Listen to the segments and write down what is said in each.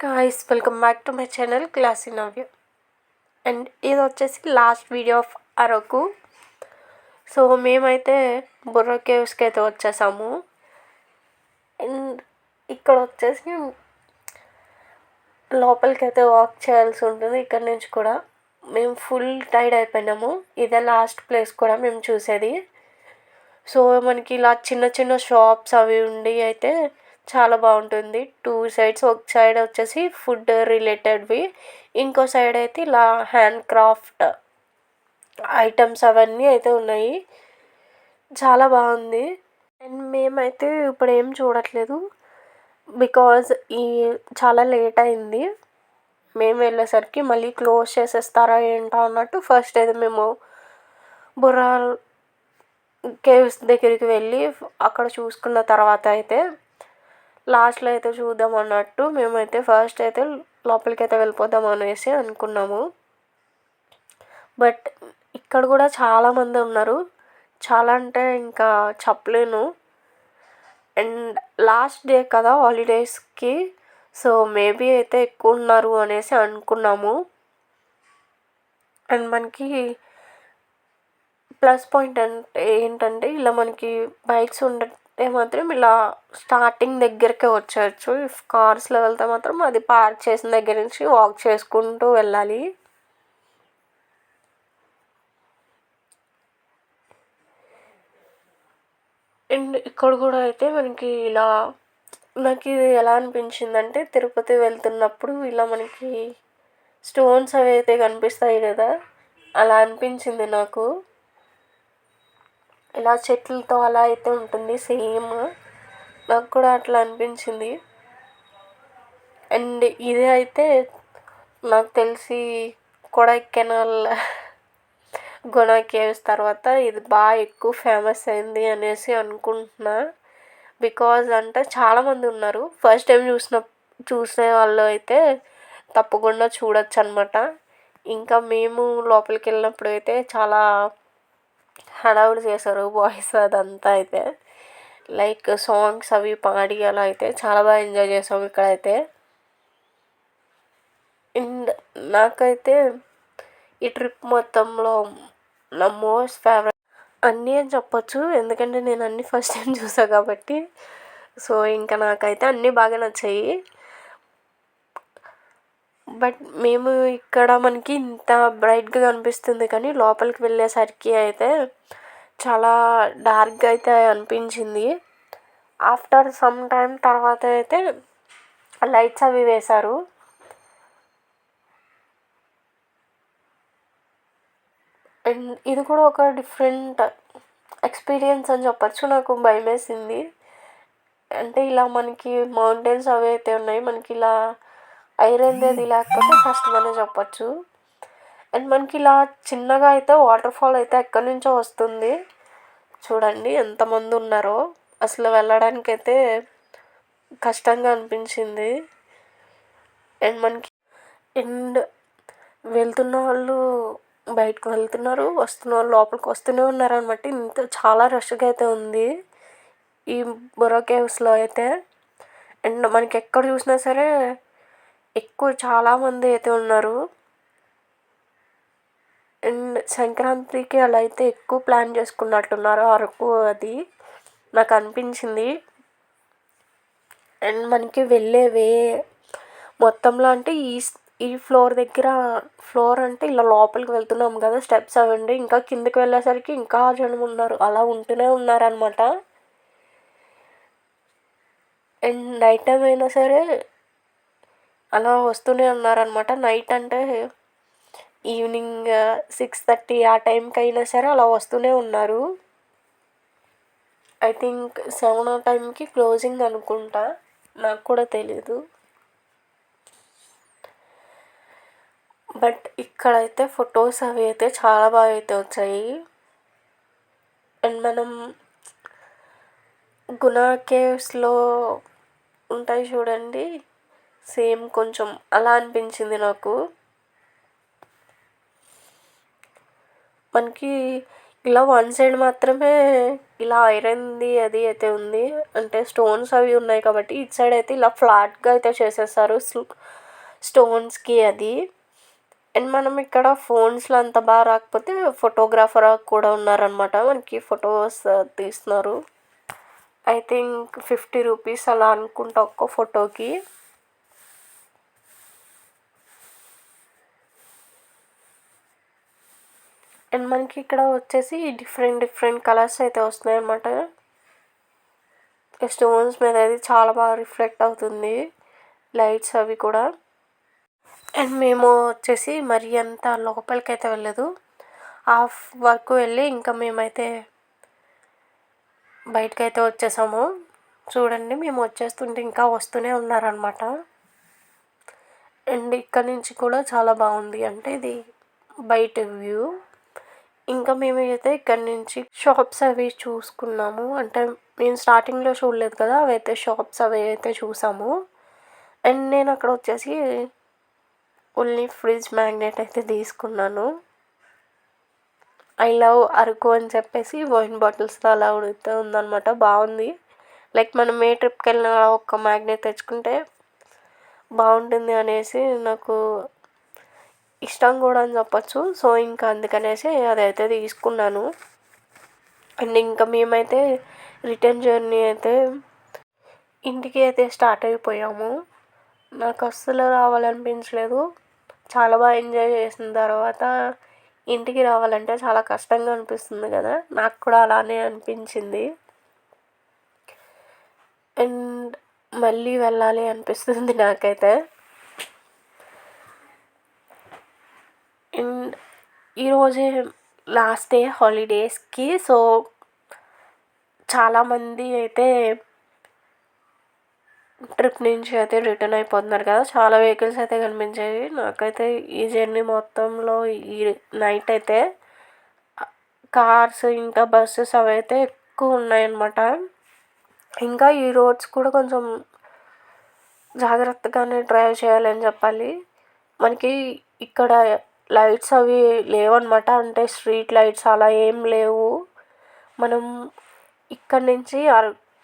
Guys, welcome back to my channel classy Navya. And ఇది వచ్చేసి last video of Araku. So మేమైతే బుర్రా కేవ్స్కి అయితే వచ్చేసాము. అండ్ ఇక్కడ వచ్చేసి లోపలికి అయితే వాక్ చేయాల్సి ఉంటుంది. ఇక్కడ నుంచి కూడా మేము ఫుల్ టైర్డ్ అయిపోయినాము. ఇదే లాస్ట్ ప్లేస్ కూడా మేము చూసేది. సో మనకి ఇలా చిన్న చిన్న షాప్స్ అవి ఉండి అయితే చాలా బాగుంటుంది. 2 సైడ్స్, ఒక సైడ్ వచ్చేసి ఫుడ్ రిలేటెడ్వి, ఇంకో సైడ్ అయితే ఇలా హ్యాండ్ క్రాఫ్ట్ ఐటమ్స్ అవన్నీ అయితే ఉన్నాయి. చాలా బాగుంది. అండ్ మేమైతే ఇప్పుడు ఏం చూడట్లేదు, బికాజ్ చాలా లేట్ అయింది. మేము వెళ్ళేసరికి మళ్ళీ క్లోజ్ చేసేస్తారా ఏంటో అన్నట్టు ఫస్ట్ అయితే మేము బుర్రా కేవ్స్ దగ్గరికి వెళ్ళి అక్కడ చూసుకున్న తర్వాత అయితే లాస్ట్లో అయితే చూద్దాం అన్నట్టు మేమైతే ఫస్ట్ అయితే లోపలికి అయితే వెళ్ళిపోదాం అనేసి అనుకున్నాము. బట్ ఇక్కడ కూడా చాలామంది ఉన్నారు. చాలా అంటే ఇంకా చెప్పలేను. అండ్ లాస్ట్ డే కదా హాలిడేస్కి, సో మేబీ అయితే ఎక్కువ ఉన్నారు అనేసి అనుకున్నాము. అండ్ మనకి ప్లస్ పాయింట్ అంటే ఏంటంటే ఇలా మనకి బైక్స్ ఉంటే మాత్రం ఇలా స్టార్టింగ్ దగ్గరకే వచ్చేయచ్చు. ఇఫ్ కార్స్లో వెళ్తే మాత్రం అది పార్క్ చేసిన దగ్గర నుంచి వాక్ చేసుకుంటూ వెళ్ళాలి. అండ్ ఇక్కడ కూడా అయితే మనకి ఇలా నాకు ఇది ఎలా అనిపించిందంటే, తిరుపతి వెళ్తున్నప్పుడు ఇలా మనకి స్టోన్స్ అవి అయితే కనిపిస్తాయి కదా, అలా అనిపించింది నాకు. ఇలా చెట్లతో అలా అయితే ఉంటుంది సేమ్, నాకు కూడా అట్లా అనిపించింది. అండ్ ఇది అయితే నాకు తెలిసి కొడైకెనాల్ గుణ కేవ్స్ తర్వాత ఇది బాగా ఎక్కువ ఫేమస్ అయింది అనేసి అనుకుంటున్నా. బికాజ్ అంటే చాలామంది ఉన్నారు. ఫస్ట్ టైం చూసే వాళ్ళు అయితే తప్పకుండా చూడొచ్చు అనమాట. ఇంకా మేము లోపలికి వెళ్ళినప్పుడు అయితే చాలా హడావుడి చేశారు బాయ్స్ అదంతా అయితే. లైక్ సాంగ్స్ అవి పాడి అలా అయితే చాలా బాగా ఎంజాయ్ చేసాము ఇక్కడైతే. అండ్ నాకైతే ఈ ట్రిప్ మొత్తంలో నా మోస్ట్ ఫేవరెట్ అన్నీ అని చెప్పొచ్చు, ఎందుకంటే నేను అన్నీ ఫస్ట్ టైం చూసాను కాబట్టి. సో ఇంకా నాకైతే అన్నీ బాగా నచ్చాయి. బట్ మేము ఇక్కడ మనకి ఇంత బ్రైట్గా కనిపిస్తుంది, కానీ లోపలికి వెళ్ళేసరికి అయితే చాలా డార్క్గా అయితే అనిపించింది. ఆఫ్టర్ సమ్ టైం తర్వాత అయితే లైట్స్ అవి వేశారు. అండ్ ఇది కూడా ఒక డిఫరెంట్ ఎక్స్పీరియన్స్ అని చెప్పచ్చు. నాకు భయం వేసింది. అంటే ఇలా మనకి మౌంటైన్స్ అవి అయితే ఉన్నాయి, మనకి ఇలా ఐరన్ది లేకపోతే కష్టమనే చెప్పచ్చు. అండ్ మనకి ఇలా చిన్నగా అయితే వాటర్ ఫాల్ అయితే ఎక్కడి నుంచో వస్తుంది. చూడండి ఎంతమంది ఉన్నారో, అసలు వెళ్ళడానికైతే కష్టంగా అనిపించింది. అండ్ వెళ్తున్న వాళ్ళు బయటకు వెళ్తున్నారు, వస్తున్న వాళ్ళు లోపలికి వస్తూనే ఉన్నారు అనమాట. ఇంత చాలా రష్గా అయితే ఉంది ఈ బుర్రా కేవ్స్లో అయితే. అండ్ మనకి ఎక్కడ చూసినా సరే ఎక్కువ చాలామంది అయితే ఉన్నారు. అండ్ సంక్రాంతికి అలా అయితే ఎక్కువ ప్లాన్ చేసుకున్నట్టున్నారు అరకు, అది నాకు అనిపించింది. అండ్ మనకి వెళ్ళేవే మొత్తంలో అంటే ఈ ఫ్లోర్ అంటే ఇలా లోపలికి వెళ్తున్నాం కదా, స్టెప్స్ అవండి, ఇంకా కిందకి వెళ్ళేసరికి ఇంకా జనం ఉన్నారు, అలా ఉంటూనే ఉన్నారనమాట. అండ్ నైట్ టైం అయినా సరే అలా వస్తూనే ఉన్నారనమాట. నైట్ అంటే ఈవినింగ్ 6:30 ఆ టైంకి అయినా సరే అలా వస్తూనే ఉన్నారు. ఐ థింక్ 7 ఆ టైంకి క్లోజింగ్ అనుకుంటా, నాకు కూడా తెలీదు. బట్ ఇక్కడైతే ఫొటోస్ అవి అయితే చాలా బాగా అయితే వచ్చాయి. అండ్ మనం గుణ కేవ్స్లో ఉంటాయి చూడండి, సేమ్ కొంచెం అలా అనిపించింది నాకు. మనకి ఇలా వన్ సైడ్ మాత్రమే ఇలా ఐరన్ది అది అయితే ఉంది. అంటే స్టోన్స్ అవి ఉన్నాయి కాబట్టి ఇటు సైడ్ అయితే ఇలా ఫ్లాట్గా అయితే చేసేసారు స్టోన్స్కి అది. అండ్ మనం ఇక్కడ ఫోన్స్లో అంత బాగా రాకపోతే ఫోటోగ్రాఫర్ కూడా ఉన్నారనమాట, మనకి ఫొటోస్ తీస్తున్నారు. ఐ థింక్ 50 రూపీస్ అలా అనుకుంటా ఒక్క ఫోటోకి. అండ్ మనకి ఇక్కడ వచ్చేసి డిఫరెంట్ కలర్స్ అయితే వస్తున్నాయి అన్నమాట. స్టోన్స్ మీద అది చాలా బాగా రిఫ్లెక్ట్ అవుతుంది, లైట్స్ అవి కూడా. అండ్ మేము వచ్చేసి మరీ అంత లోపలికి అయితే వెళ్ళలేదు, హాఫ్ వరకు వెళ్ళి ఇంకా మేమైతే బయటకు అయితే వచ్చేసాము. చూడండి మేము వచ్చేస్తుంటే ఇంకా వస్తూనే ఉన్నారనమాట. అండ్ ఇక్కడ నుంచి కూడా చాలా బాగుంది, అంటే ఇది బయట వ్యూ. ఇంకా మేమైతే ఇక్కడ నుంచి షాప్స్ అవి చూసుకున్నాము, అంటే మేము స్టార్టింగ్లో చూడలేదు కదా, అవైతే షాప్స్ అవి అయితే చూసాము. అండ్ నేను అక్కడ వచ్చేసి ఓన్లీ ఫ్రిడ్జ్ మ్యాగ్నెట్ అయితే తీసుకున్నాను. ఐ లవ్ అరకు అని చెప్పేసి వైన్ బాటిల్స్తో అలా ఉడుతూ ఉందన్నమాట, బాగుంది. లైక్ మనం ఏ ట్రిప్కి వెళ్ళినా ఒక మ్యాగ్నెట్ తెచ్చుకుంటే బాగుంటుంది అనేసి నాకు ఇష్టం కూడా అని చెప్పచ్చు. సో ఇంకా అందుకనేసి అదైతే తీసుకున్నాను. అండ్ ఇంకా మేమైతే రిటర్న్ జర్నీ అయితే ఇంటికి అయితే స్టార్ట్ అయిపోయాము. నాకు అస్సలు రావాలనిపించలేదు, చాలా బాగా ఎంజాయ్ చేసిన తర్వాత ఇంటికి రావాలంటే చాలా కష్టంగా అనిపిస్తుంది కదా, నాకు కూడా అలానే అనిపించింది. అండ్ మళ్ళీ వెళ్ళాలి అనిపిస్తుంది నాకైతే. అండ్ ఈరోజే లాస్ట్ డే హాలిడేస్కి. సో చాలామంది అయితే ట్రిప్ నుంచి అయితే రిటర్న్ అయిపోతున్నారు కదా, చాలా వెహికల్స్ అయితే కనిపించాయి నాకైతే ఈ జర్నీ మొత్తంలో. ఈ నైట్ అయితే కార్స్ ఇంకా బస్సెస్ అవి అయితే ఎక్కువ ఉన్నాయన్నమాట. ఇంకా ఈ రోడ్స్ కూడా కొంచెం జాగ్రత్తగానే డ్రైవ్ చేయాలని చెప్పాలి. మనకి ఇక్కడ లైట్స్ అవి లేవన్నమాట, అంటే స్ట్రీట్ లైట్స్ అలా ఏం లేవు. మనం ఇక్కడ నుంచి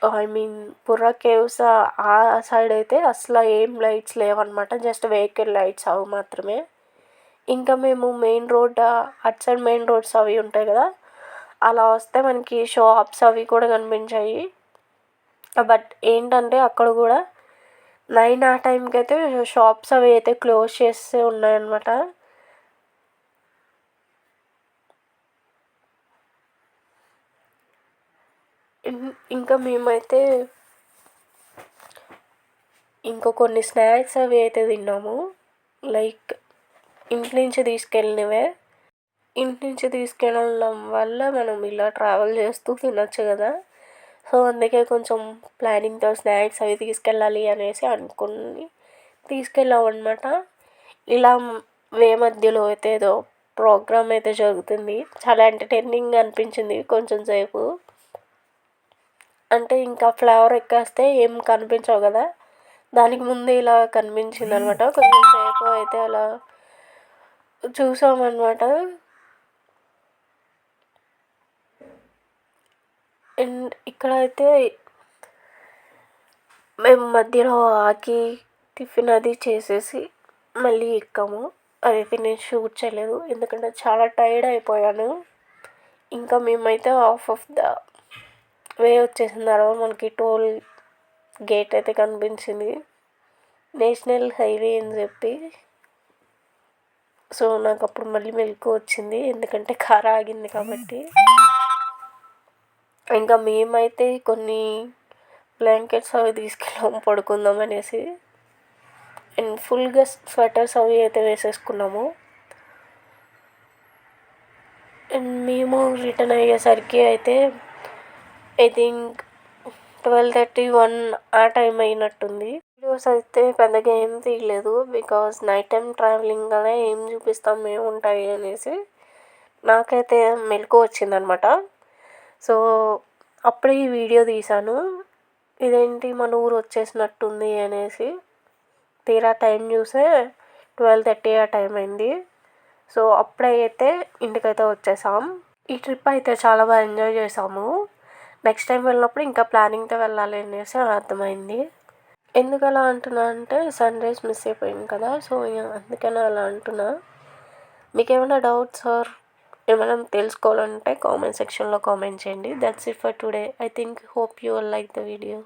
ఐ మీన్ బుర్రా కేవ్స్ ఆ సైడ్ అయితే అసలు ఏం లైట్స్ లేవన్నమాట, జస్ట్ వెహికల్ లైట్స్ అవి మాత్రమే. ఇంకా మేము మెయిన్ రోడ్ అటు సైడ్ మెయిన్ రోడ్స్ అవి ఉంటాయి కదా, అలా వస్తే మనకి షాప్స్ అవి కూడా కనిపించాయి. బట్ ఏంటంటే అక్కడ కూడా 9 ఆ టైంకి అయితే షాప్స్ అవి అయితే క్లోజ్ చేస్తే ఉన్నాయన్నమాట. ఇంకా మేమైతే ఇంకా కొన్ని స్నాక్స్ అవి అయితే తిన్నాము, లైక్ ఇంటి నుంచి తీసుకెళ్ళినవే. ఇంటి నుంచి తీసుకెళ్ళడం వల్ల మనం ఇలా ట్రావెల్ చేస్తూ తినొచ్చు కదా, సో అందుకే కొంచెం ప్లానింగ్తో స్నాక్స్ అవి తీసుకెళ్ళాలి అనేసి అనుకుని తీసుకెళ్ళామన్నమాట. ఇలా వే మధ్యలో అయితే ఏదో ప్రోగ్రామ్ అయితే జరుగుతుంది, చాలా ఎంటర్టైనింగ్ అనిపించింది కొంచెం సేపు. అంటే ఇంకా ఫ్లవర్ ఎక్కేస్తే ఏం కనిపించవు కదా, దానికి ముందే ఇలా కనిపించింది అనమాట. కొంచెం సేపు అయితే అలా చూసామన్నమాట. అండ్ ఇక్కడ అయితే మేము మధ్యలో ఆకి టిఫిన్ అది చేసేసి మళ్ళీ ఎక్కాము. అదైతే నేను షూట్ చేయలేదు ఎందుకంటే చాలా టైర్డ్ అయిపోయాను. ఇంకా మేమైతే ఆఫ్ ద వే వచ్చేసిన తర్వాత మనకి టోల్ గేట్ అయితే కనిపించింది, నేషనల్ హైవే అని చెప్పి. సో నాకు అప్పుడు మళ్ళీ మెలకు వచ్చింది, ఎందుకంటే కార్ ఆగింది కాబట్టి. ఇంకా మేమైతే కొన్ని బ్లాంకెట్స్ అవి తీసుకెళ్ళాము పడుకుందాం అనేసి. అండ్ ఫుల్గా స్వెటర్స్ అవి అయితే వేసేసుకున్నాము. అండ్ మేము రిటర్న్ అయ్యేసరికి అయితే ఐ థింక్ 12:31 ఆ టైం అయినట్టుంది. వీడియోస్ అయితే పెద్దగా ఏం తీయలేదు, బికాజ్ నైట్ టైం ట్రావెలింగ్ కదా, ఏం చూపిస్తాం ఏముంటాయి అనేసి నాకైతే మెలకు వచ్చిందనమాట. సో అప్పుడే ఈ వీడియో తీశాను, ఇదేంటి మన ఊరు వచ్చేసినట్టుంది అనేసి. తీరా టైం చూస్తే 12:30 ఆ టైం అయింది. సో అప్పుడైతే ఇంటికైతే వచ్చేసాం. ఈ ట్రిప్ అయితే చాలా బాగా ఎంజాయ్ చేసాము. నెక్స్ట్ టైం వెళ్ళినప్పుడు ఇంకా ప్లానింగ్తో వెళ్ళాలి అనేసి అర్థమైంది. ఎందుకు అలా అంటున్నా అంటే సన్ రైజ్ మిస్ అయిపోయింది కదా, సో అందుకని అలా అంటున్నా. మీకేమైనా డౌట్స్ ఆర్ ఏమైనా తెలుసుకోవాలంటే కామెంట్ సెక్షన్లో కామెంట్ చేయండి. That's it for today. I think hope you will like the video.